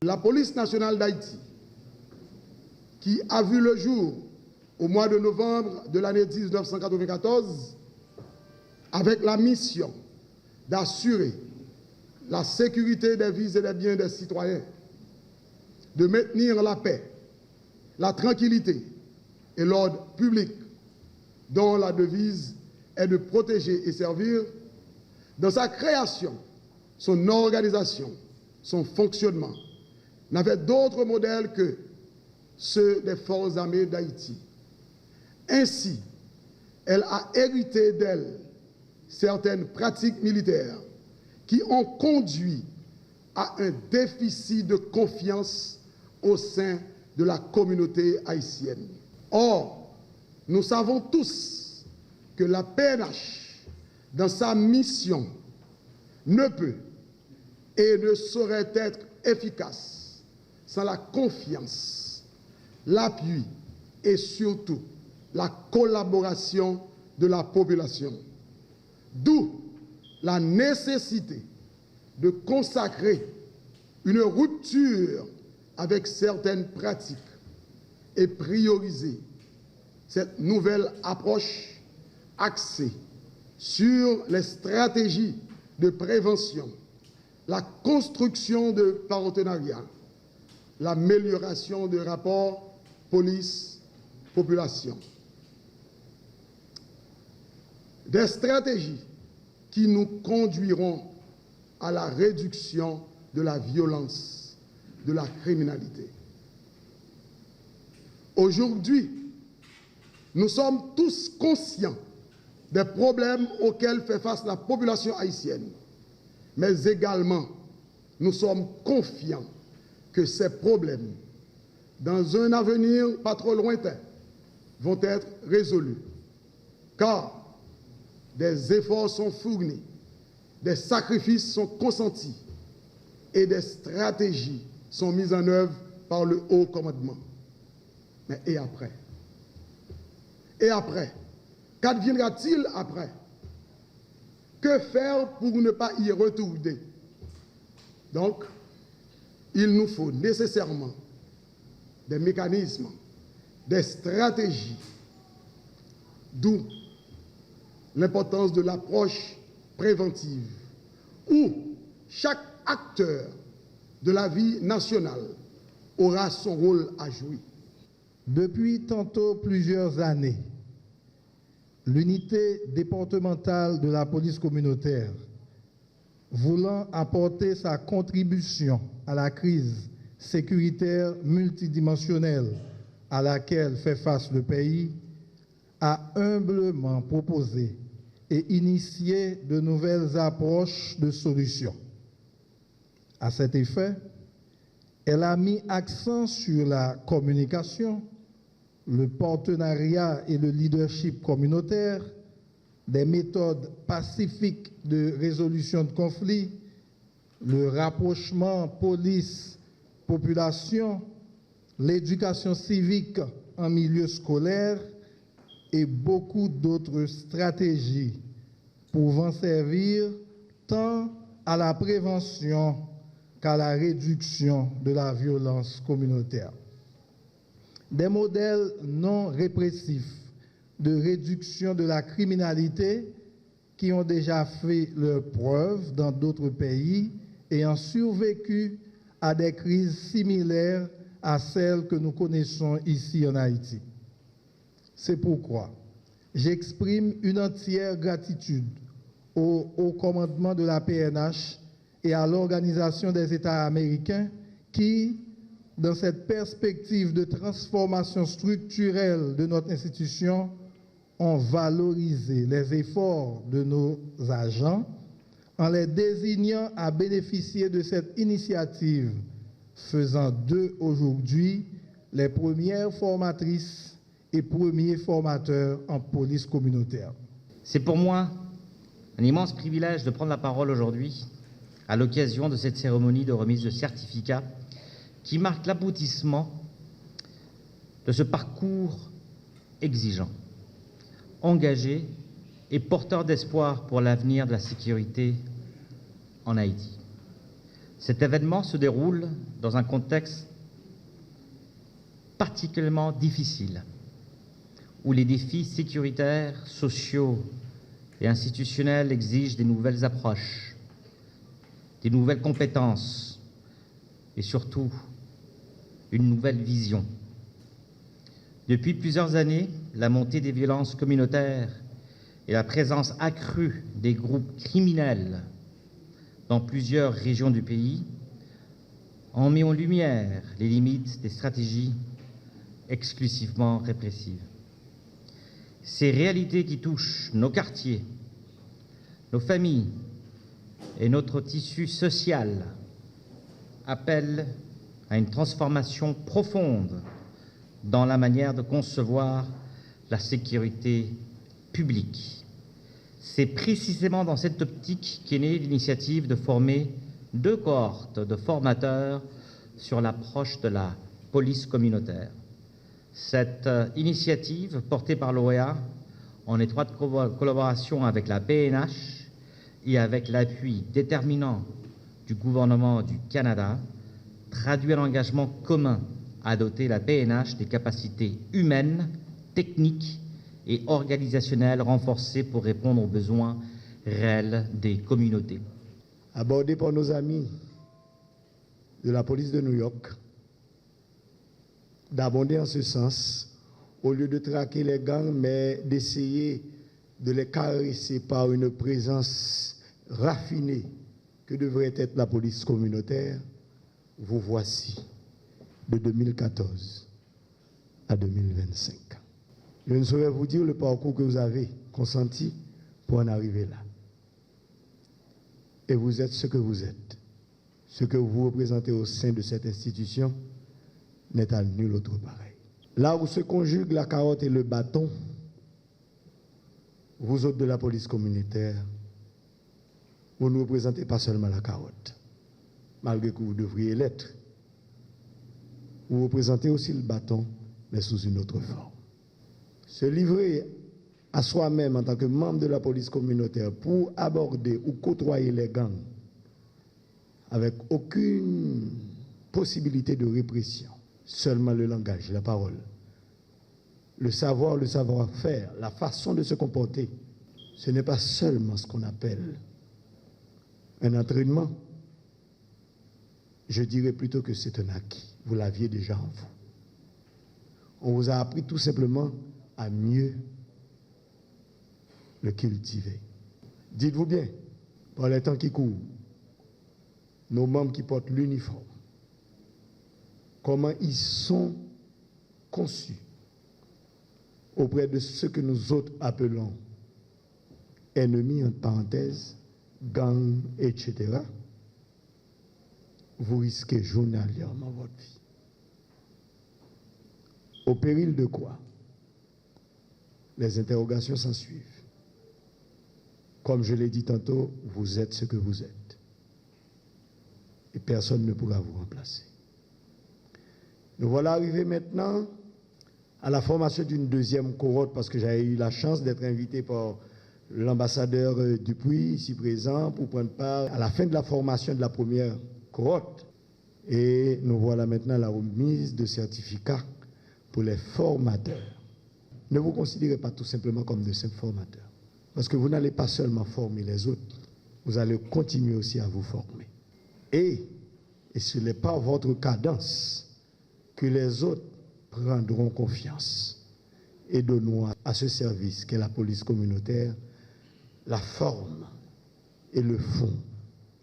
la police nationale d'Haïti, qui a vu le jour au mois de novembre de l'année 1994, avec la mission d'assurer la sécurité des vies et des biens des citoyens, de maintenir la paix, la tranquillité et l'ordre public, dont la devise est de protéger et servir. Dans sa création, son organisation, son fonctionnement n'avait d'autre modèle que ceux des forces armées d'Haïti. Ainsi, elle a hérité d'elle certaines pratiques militaires qui ont conduit à un déficit de confiance au sein de la communauté haïtienne. Or, nous savons tous que la PNH, dans sa mission, ne peut et ne saurait être efficace sans la confiance, l'appui et surtout la collaboration de la population. D'où la nécessité de consacrer une rupture avec certaines pratiques et prioriser cette nouvelle approche axée sur les stratégies de prévention, la construction de partenariats, l'amélioration des rapports police-population. Des stratégies qui nous conduiront à la réduction de la violence, de la criminalité. Aujourd'hui, nous sommes tous conscients des problèmes auxquels fait face la population haïtienne, mais également nous sommes confiants que ces problèmes, dans un avenir pas trop lointain, vont être résolus, car des efforts sont fournis, des sacrifices sont consentis et des stratégies sont mises en œuvre par le haut commandement. Mais et après? Et après? Qu'adviendra-t-il après? Que faire pour ne pas y retourner? Donc, il nous faut nécessairement des mécanismes, des stratégies, d'où l'importance de l'approche préventive, où chaque acteur de la vie nationale aura son rôle à jouer. Depuis tantôt plusieurs années, l'unité départementale de la police communautaire, voulant apporter sa contribution à la crise sécuritaire multidimensionnelle à laquelle fait face le pays, a humblement proposé et initié de nouvelles approches de solutions. À cet effet, elle a mis accent sur la communication, le partenariat et le leadership communautaire, des méthodes pacifiques de résolution de conflits, le rapprochement police-population, l'éducation civique en milieu scolaire et beaucoup d'autres stratégies pouvant servir tant à la prévention qu'à la réduction de la violence communautaire. Des modèles non répressifs de réduction de la criminalité qui ont déjà fait leurs preuves dans d'autres pays et ont survécu à des crises similaires à celles que nous connaissons ici en Haïti. C'est pourquoi j'exprime une entière gratitude au commandement de la PNH et à l'Organisation des États américains qui, dans cette perspective de transformation structurelle de notre institution, ont valorisé les efforts de nos agents en les désignant à bénéficier de cette initiative, faisant d'eux aujourd'hui les premières formatrices et premiers formateurs en police communautaire. C'est pour moi un immense privilège de prendre la parole aujourd'hui à l'occasion de cette cérémonie de remise de certificats qui marque l'aboutissement de ce parcours exigeant, engagé et porteur d'espoir pour l'avenir de la sécurité en Haïti. Cet événement se déroule dans un contexte particulièrement difficile, où les défis sécuritaires, sociaux et institutionnels exigent des nouvelles approches, des nouvelles compétences et surtout une nouvelle vision. Depuis plusieurs années, la montée des violences communautaires et la présence accrue des groupes criminels dans plusieurs régions du pays ont mis en lumière les limites des stratégies exclusivement répressives. Ces réalités qui touchent nos quartiers, nos familles et notre tissu social appellent à une transformation profonde dans la manière de concevoir la sécurité publique. C'est précisément dans cette optique qu'est née l'initiative de former 2 cohortes de formateurs sur l'approche de la police communautaire. Cette initiative, portée par l'OEA, en étroite collaboration avec la PNH et avec l'appui déterminant du gouvernement du Canada, traduit un engagement commun à doter la PNH des capacités humaines, techniques et organisationnelles renforcées pour répondre aux besoins réels des communautés. Abordé par nos amis de la police de New York, d'abonder en ce sens, au lieu de traquer les gangs, mais d'essayer de les caresser par une présence raffinée que devrait être la police communautaire, vous voici de 2014 à 2025. Je ne saurais vous dire le parcours que vous avez consenti pour en arriver là. Et vous êtes ce que vous êtes. Ce que vous représentez au sein de cette institution n'est à nul autre pareil. Là où se conjuguent la carotte et le bâton, vous autres de la police communautaire, vous ne représentez pas seulement la carotte, malgré que vous devriez l'être. Vous représentez aussi le bâton, mais sous une autre forme. Se livrer à soi-même en tant que membre de la police communautaire pour aborder ou côtoyer les gangs avec aucune possibilité de répression, seulement le langage, la parole, le savoir-faire, la façon de se comporter, ce n'est pas seulement ce qu'on appelle un entraînement. Je dirais plutôt que c'est un acquis. Vous l'aviez déjà en vous. On vous a appris tout simplement à mieux le cultiver. Dites-vous bien, par les temps qui courent, nos membres qui portent l'uniforme, comment ils sont conçus auprès de ce que nous autres appelons ennemis, entre parenthèses, gangs, etc., vous risquez journalièrement votre vie. Au péril de quoi? Les interrogations s'en suivent. Comme je l'ai dit tantôt, vous êtes ce que vous êtes. Et personne ne pourra vous remplacer. Nous voilà arrivés maintenant à la formation d'une deuxième cohorte, parce que j'avais eu la chance d'être invité par l'ambassadeur Dupuis, ici présent, pour prendre part à la fin de la formation de la première cohorte. Et nous voilà maintenant à la remise de certificats pour les formateurs. Ne vous considérez pas tout simplement comme de simples formateurs, parce que vous n'allez pas seulement former les autres, vous allez continuer aussi à vous former. Et ce n'est pas votre cadence que les autres prendront confiance et donneront à ce service qu'est la police communautaire la forme et le fond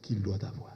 qu'il doit avoir.